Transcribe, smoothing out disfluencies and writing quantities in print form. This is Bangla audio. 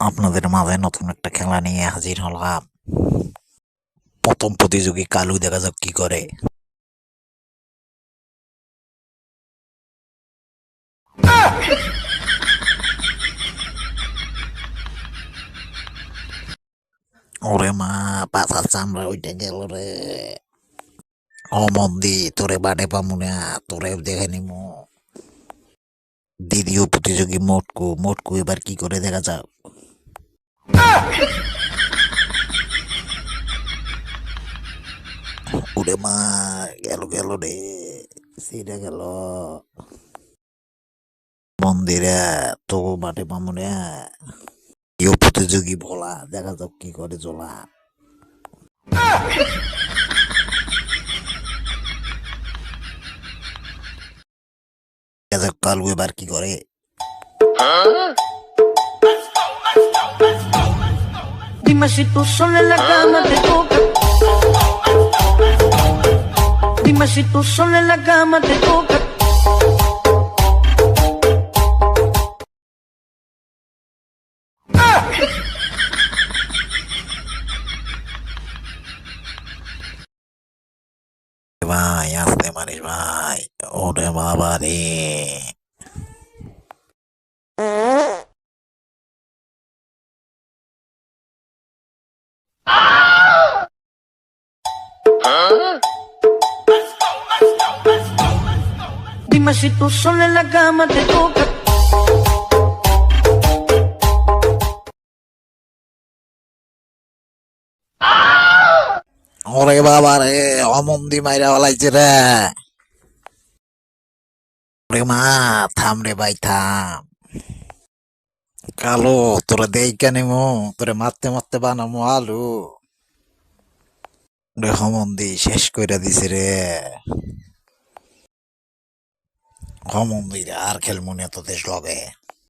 আপনাদের মাঝে নতুন একটা খেলা নিয়ে হাজির হলাম। প্রথম প্রতিযোগী কালু, দেখা যাক কি করে। ওরে মা, পাছার চামড়া ওইটা গেল রে। ও মন্দি, তোরে বাড়ে পামু না, তোরে দেখে নিমু। দ্বিতীয় প্রতিযোগী মোটকু, মোটকু এবার কি করে দেখা যাক। ওরে মা, গেল গেল রে, সিরে গেল। মন্দিরে তো বাটে পামু না। কেউ প্রতিযোগী বলা, দেখা যাক কি করে চলা। দেখা যাক কালু এবার কি করে। Dime si tú sola en la cama te toca. Dime si tú sola en la cama te toca. ভাই আসতে মারিস ভাই। ওরে বাবা রে। Dime si tú sola en la cama te toca. ওরে বাবা রে, অমন্দি মাইরা ওলাইছে রে। ওরে মা, থাম রে ভাই থাম। কালো, তোরা দেই কেন তোরে মারতে মারতে বানামো আলু। রে হমন্দি শেষ কইরা দিছে রে। হমন্দি আর খেলমুনি তোদের লগে।